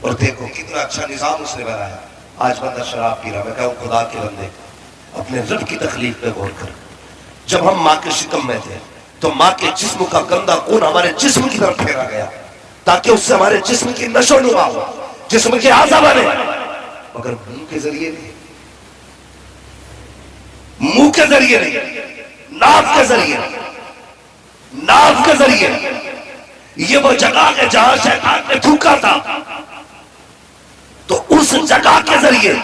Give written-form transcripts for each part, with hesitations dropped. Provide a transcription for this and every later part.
और देखो कितना अच्छा निजाम उसने बनाया। आज बंदा शराब पी रहा, मैं कहूँ खुदा के बंदे अपने रब की तकलीफ पे गौर कर। जब हम माँ के शिकम में थे तो माँ के जिस्म का गंदा खून हमारे जिस्म की तरफ फेरा गया ताकि उससे हमारे जिस्म की नशो नुमा हो, जिस्म के आज़ा बने, मगर मुंह के जरिए नहीं, मुंह के जरिए नहीं, नाक के जरिए, नाक के जरिए। ये वो जगह है जहां शैतान ने थूका था, तो उस जगह के जरिए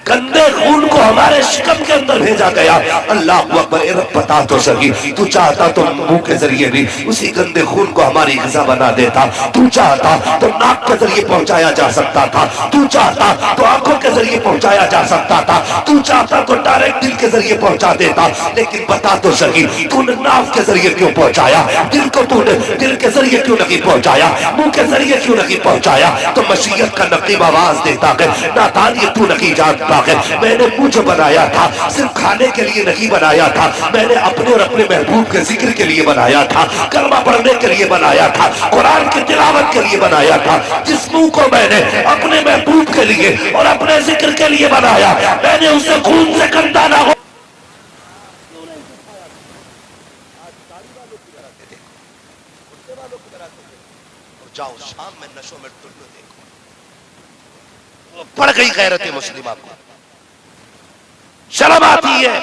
गंदे खून को हमारे शिकम के अंदर भेजा गया। अल्लाह अकबर, रब बता तो सही, तू चाहता तो मुंह के जरिए भी उसी गंदे खून को हमारी ग़िज़ा बना देता, तू चाहता तो नाक के जरिए पहुंचाया जा सकता था, तू चाहता तो आंखों के जरिए पहुंचाया जा सकता था, तू चाहता तो डायरेक्ट दिल के जरिए पहुंचा देता। लेकिन बता तो सही, तूने नाक के जरिए क्यों पहुंचाया? दिल को तूने दिल के जरिए क्यों नहीं पहुंचाया? मुंह के जरिए क्यों नहीं पहुंचाया? तो मशीयत का नकीब आवाज देता है, नातान ये तू नहीं जानता है, मैंने मुझे बनाया था सिर्फ खाने के लिए नहीं बनाया था, मैंने अपने और अपने महबूब के जिक्र के लिए बनाया था, कलमा पढ़ने के लिए बनाया था, कुरान की तिलावत के लिए बनाया था। जिस मुंह को मैंने अपने महबूब के लिए और अपने जिक्र के लिए बनाया, मैंने उसे खून से गंदा ना हो। जाओ शाम में नशों में टुल्लू देखो, पड़ गई गैरत मुस्लिमा को, शर्म आती है।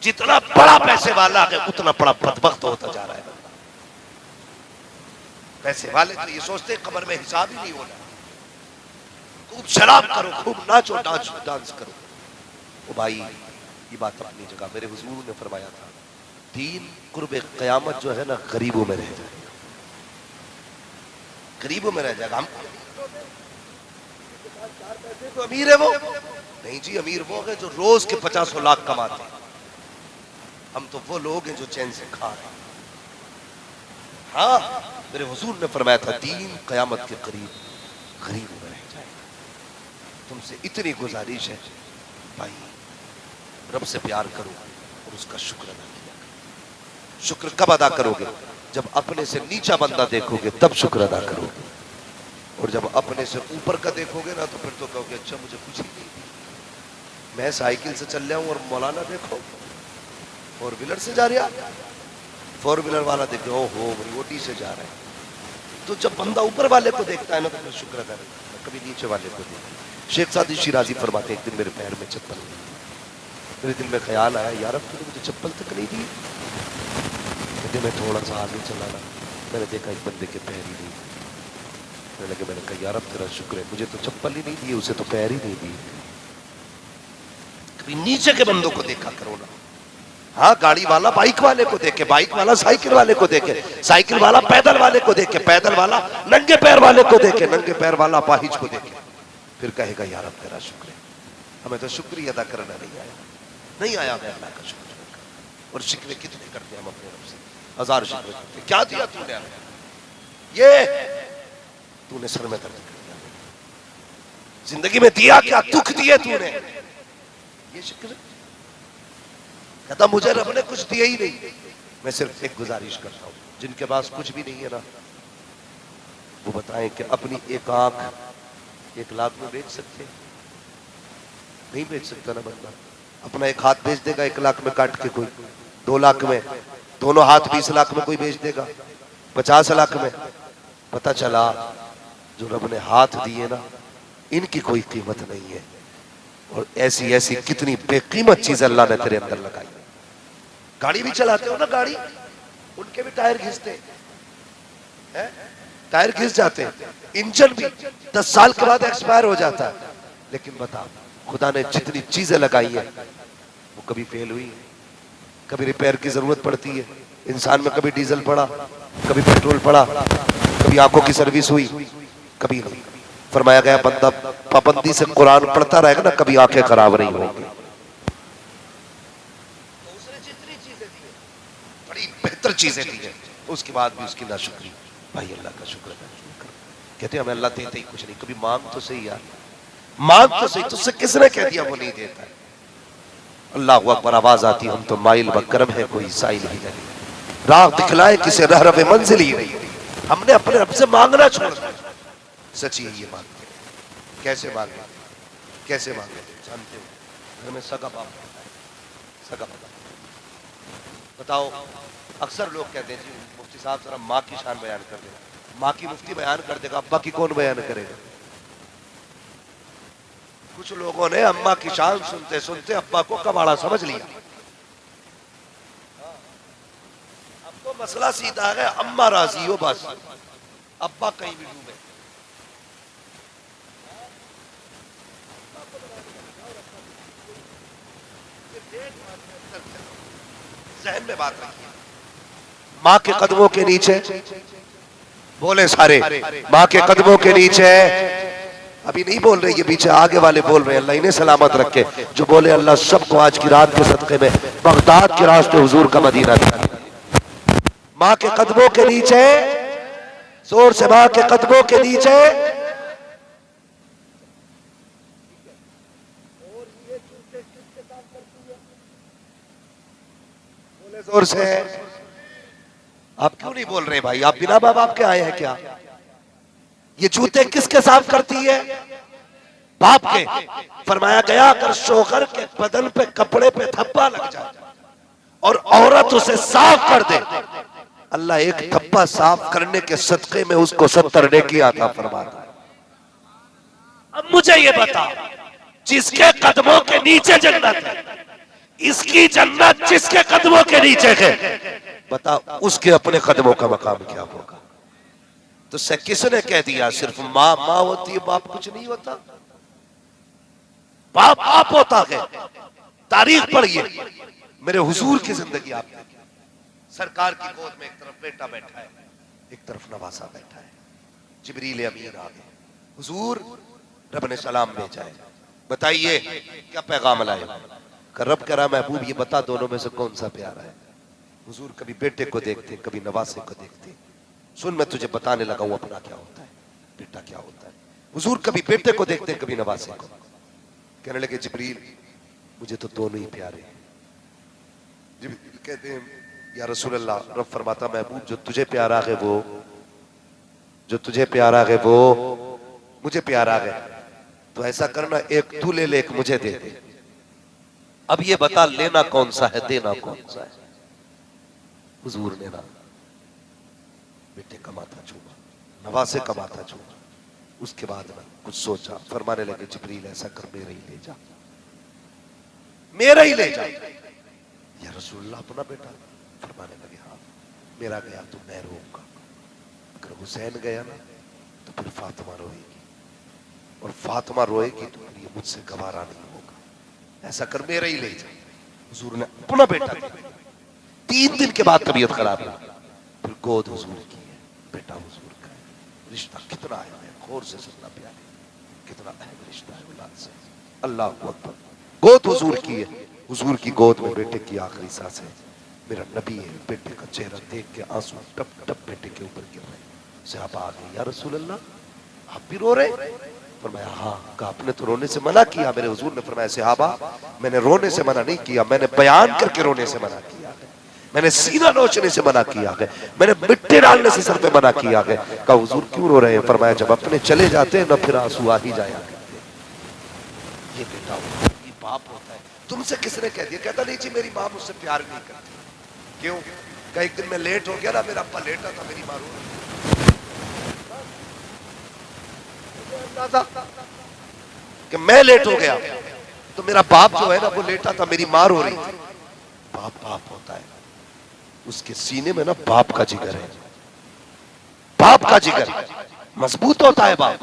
जितना बड़ा पैसे वाला है उतना बड़ा बदबख्त होता जा रहा है। पैसे वाले तो ये सोचते कब्र में हिसाब ही नहीं होना, खूब शराब करो, खूब नाचो, डांस करो। ओ भाई, ये बात अपनी जगह, मेरे हुजूर ने फरमाया था, दीन कुर्बे क़यामत जो है ना, गरीबों में रह जाएगा, गरीबों में रह जाएगा। हम तो अमीर है वो नहीं जी, अमीर वो है जो रोज के 50 लाख कमाते हैं। हम तो वो लोग हैं जो चैन से खा रहे हैं। हाँ, मेरे हुजूर ने फरमाया था, दीन क़यामत के करीब गरीबों में रह जाएगा। तुमसे इतनी गुजारिश है भाई, रब से प्यार करो और उसका शुक्र अदा किया करो। शुक्र कब अदा करोगे? जब अपने से नीचा बंदा देखोगे तब शुक्र अदा करोगे, और जब अपने से ऊपर का देखोगे ना तो फिर तो कहोगे अच्छा मुझे कुछ ही नहीं, मैं साइकिल से चल रहा हूँ और मौलाना देखो 4 व्हीलर से जा रहा, 4 व्हीलर वाला देखे ओहो ओटी से जा रहा है। तो जब बंदा ऊपर वाले को देखता है ना तो फिर शुक्र अदा करता है, कभी नीचे वाले को देखता। शेख सादी शिराजी फरमाते, एक दिन मेरे पैर में चप्पल नहीं, मेरे दिल में ख्याल आया, यार अब तूने मुझे चप्पल तक नहीं दी। कहते मैं थोड़ा सा आगे चला ना, मैंने देखा एक बंदे के पैर ही नहीं, मैंने कहा यार अब तेरा शुक्र है, मुझे तो चप्पल ही नहीं दी, उसे तो पैर ही नहीं दी। कभी नीचे के बंदों को देखा करो ना। हाँ, गाड़ी वाला बाइक वाले को देखे, बाइक वाला साइकिल वाले को देखे, साइकिल वाला पैदल वाले को देखे, पैदल वाला नंगे पैर वाले को देखे, नंगे पैर वाला अपाहिज को देखे, फिर कहेगा यार अब तेरा शुक्र है। हमें तो शुक्रिया अदा करना नहीं आया, नहीं आया मैं अल्लाह का शुक्र। और शिकवे कितने करते हैं हम अपने रब से, 1000 शिकवे करते। क्या दिया तूने? ये तूने सर में दर्द कर दिया, जिंदगी में दिया क्या? दुख दिए तूने, ये शुक्र। कहता मुझे रब ने कुछ दिया ही नहीं। मैं सिर्फ एक गुजारिश करता हूँ, जिनके पास कुछ भी नहीं है ना, वो बताएं कि अपनी एक आंख 1 लाख में बेच सकते हैं? नहीं बेच सकता ना बंदा। अपना एक हाथ बेच देगा 1 लाख में काट के, कोई 2 लाख में, दोनों हाथ 20 लाख में कोई बेच देगा, 50 लाख में। पता चला जो रब ने हाथ दिए ना, इनकी कोई कीमत नहीं है। और ऐसी ऐसी कितनी बेकीमत चीज अल्लाह ने तेरे अंदर लगाई। गाड़ी भी चलाते हो ना, गाड़ी, उनके भी टायर घिसते हैं, टायर घिस जाते हैं, इंजन भी 10 साल के बाद एक्सपायर हो जाता है। लेकिन बता, खुदा ने जितनी चीजें लगाई है वो कभी फेल हुई? कभी रिपेयर की जरूरत पड़ती है इंसान में, कभी डीजल पड़ा, कभी पेट्रोल पड़ा, कभी आंखों की सर्विस हुई, कभी नहीं। फरमाया गया बंदा पाबंदी से कुरान पढ़ता रहेगा ना, कभी आंखें खराब नहीं होंगी। उसने जितनी चीजें दी, बड़ी बेहतर चीजें दी है, उसके बाद भी उसकी नाशुक्री। भाई अल्लाह का शुक्र है। कहते हमें अल्लाह देते ही कुछ नहीं, कभी मांग तो सही यार, मांग तो सही। तुझसे किसने कह दिया वो नहीं देता है? अल्लाह अकबर आवाज आती, हम तो माइल बकरम है, कोई साइल ही नहीं, राह दिखलाए किसे रह रवे मंजिल ही नहीं। हमने अपने रब से मांगना छोड़ दिया। सच ही ये मांगते हैं। कैसे मांगे, कैसे मांगे जानते हो? घर में सगा बाप होता है, सगा बाप। बताओ, अक्सर लोग कहते हैं जी मुफ्ती साहब जरा माँ की शान बयान कर देगा। माँ की मुफ्ती बयान कर देगा, अब्बा की कौन बयान करेगा? कुछ लोगों ने अम्मा की शान सुनते सुनते अब्बा को कबाड़ा समझ लिया। अब तो मसला सीधा है, अम्मा राजी हो बस, अब्बा कहीं भी डूबे। जहन में बात रखिए, माँ के कदमों के नीचे बोले सारे, माँ के कदमों के नीचे। अभी नहीं बोल रहे, ये पीछे आगे वाले बोल रहे हैं। अल्लाह इन्हें सलामत रखे जो बोले अल्लाह सबको आज की रात के सदक़े में बगदाद के रास्ते हुजूर का मदीना दिया। माँ के कदमों के नीचे, जोर से, माँ के कदमों के नीचे। बोले जोर से। आप क्यों नहीं बोल रहे भाई? आप बिना माँ बाप के आए हैं क्या? ये जूते किसके साफ करती है? बाप के। फरमाया गया अगर शोहर के बदन पे कपड़े पे धब्बा लग जाए और औरत उसे साफ कर दे, अल्लाह एक धब्बा साफ करने के सदके में उसको 70 नेकी अता फरमाता है। अब मुझे ये बता, जिसके कदमों के नीचे जन्नत है, इसकी जन्नत जिसके कदमों के नीचे है, बता उसके अपने कदमों का मकाम क्या होगा? तो से किसने कह दिया सिर्फ माँ माँ होती है, बाप कुछ नहीं होता? बाप आप होता है। तारीख पढ़िए, मेरे हुजूर की जिंदगी आप देखिए। सरकार की गोद में एक तरफ बेटा बैठा है, एक तरफ नवासा बैठा है। जिब्रील अमीन आ गए, हुजूर रब ने सलाम भेजा है, बताइए क्या पैगाम लाए? रब कह रहा महबूब ये बता दोनों में से कौन सा प्यारा है? हुजूर कभी बेटे को देखते, कभी नवासे को देखते। सुन मैं तुझे बताने लगा हूं अपना क्या होता है, बेटा क्या होता है। हुजूर कभी बेटे को देखते, कभी नवासे को। कहने लगे जिब्रील मुझे तो दोनों ही प्यारे हैं। जिब्रील कहते हैं या रसूल अल्लाह, रब फरमाता महबूब जो तुझे प्यारा है वो, जो तुझे प्यारा है वो मुझे प्यारा है। तो ऐसा करना, एक तू ले ले, एक मुझे दे दे। अब ये बता लेना कौन सा है, देना कौन सा है? हुजूर ने ना बेटे का माथा चूमा, नवासे का माथा चूमा। उसके बाद ना कुछ सोचा, फरमाने लगे जिब्रील ऐसा कर मेरा ही ले जा, मेरा ही ले जा। या रसूलुल्लाह अपना बेटा? फरमाने लगे हाँ, मेरा गया तो मैं रोऊंगा, अगर हुसैन गया ना तो फिर फातिमा रोएगी, और फातिमा रोएगी तो फिर ये मुझसे गवारा नहीं होगा। ऐसा कर मेरा ही ले जा। हुजूर ने अपना बेटा दिया। 3 दिन के बाद तबीयत खराब हुई, फिर गोद हुजूर की है, बेटा हुजूर का है। रिश्ता कितना है, गौर से सुनना प्यारे, कितना अहम रिश्ता है औलाद से। अल्लाह अकबर। गोद हुजूर की है, हुजूर की गोद में बेटे की आखिरी सांस है। मेरा नबी है, बेटे का चेहरा देख के आंसू टप टप बेटे के ऊपर गिर रहे। सहाबा आ गए, या रसूल अल्लाह आप भी रो रहे? फरमाया हाँ। कहा आपने तो रोने से मना किया। मेरे हुजूर ने फरमाया सहाबा मैंने रोने से मना नहीं किया, मैंने बयान करके रोने से मना किया है, मैंने सीना नोचने से मना किया है, मैंने मिट्टी डालने से सर पे मना किया है। कहा हुजूर क्यों रो रहे हैं? फरमाया जब अपने चले जाते हैं ना फिर आंसू आ ही जाया करते। ये बेटा होता है, ये बाप होता है। तुमसे किसने कह दिया? कहता नहीं जी मेरी माँ मुझसे प्यार नहीं करती। क्यों? कहा एक दिन मैं लेट हो गया ना, मेरा अब्बा लेटा था, मेरी माँ रो रही कि मैं लेट हो गया तो मेरा बाप जो है ना वो लेटा था, मेरी माँ रो रही थी। बाप बाप होता है, उसके सीने में ना बाप का जिगर है, बाप का जिगर मजबूत होता है, बाप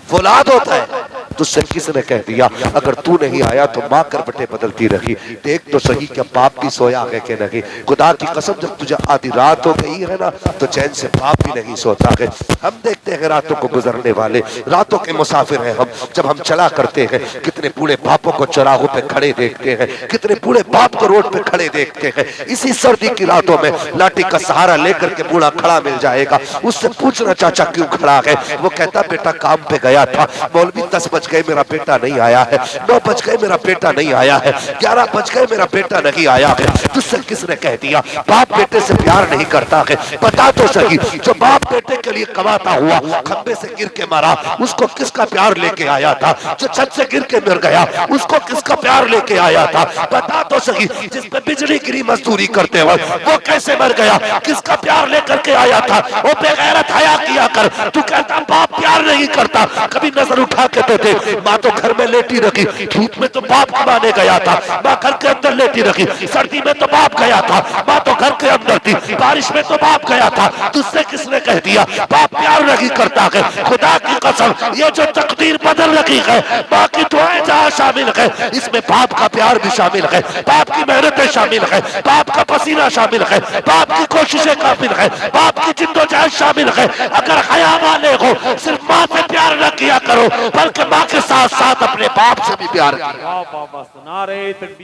फौलाद होता है। तुझसे किसने कह दिया अगर तू नहीं आया तो माँ करवटें बदलती रही? देख तो सही क्या बाप भी सोया है कि नहीं? खुदा की कसम जब तुझे आधी रात हो गई है ना तो चैन से बाप भी नहीं सोता है। हम देखते हैं रातों को गुजरने वाले, रातों के मुसाफिर हैं हम। जब हम चला करते हैं कितने बूढ़े बापों को चौराहों पे खड़े देखते हैं, कितने बूढ़े बाप को रोड पे खड़े देखते हैं। इसी सर्दी की रातों में लाठी का सहारा लेकर के बूढ़ा खड़ा मिल जाएगा, उससे पूछना चाचा क्यों खड़ा है? वो कहता बेटा काम पे गया था, मौलवी 10 बज गए मेरा बेटा नहीं आया है, 9 बज गए मेरा बेटा नहीं आया है, 11 बज गए मेरा बेटा नहीं आया है, तुझसे किसने कह दिया बाप बेटे से प्यार नहीं करता है? बता तो सही, जो बाप बेटे के लिए कमाता हुआ खंबे से गिर के मरा, उसको किसका प्यार लेके आया था? जो छत से गिर के मर गया, उसको किसका प्यार लेके आया था? बता तो सही, जिस पे बिजली गिरी मजदूरी करते वक्त वो कैसे मर गया, किसका प्यार लेकर के आया था? वो बेगैरत हया किया कर। तू कहता बाप प्यार नहीं करता, कभी नजर उठा के तो देख, माँ तो घर में लेटी रखी, धूप में तो बाप कमाने गया था, माँ घर के अंदर लेटी रखी, सर्दी में तो बाप गया था, माँ तो घर के अंदर थी, बारिश में तो बाप गया था। तुझसे किसने कह दिया बाप प्यार नहीं करता है? खुदा की कसम, ये जो तकदीर बदल रखी है, माँ की दुआएं जहाँ शामिल है, इसमें बाप का प्यार भी शामिल है, बाप की मेहनतें शामिल है, बाप का पसीना शामिल है, बाप की कोशिशें शामिल है, बाप की जिद्दोजहद शामिल है। अगर हया वाले हो, सिर्फ माँ से प्यार न किया करो, बल्कि माँ के साथ साथ अपने बाप से भी प्यार किया।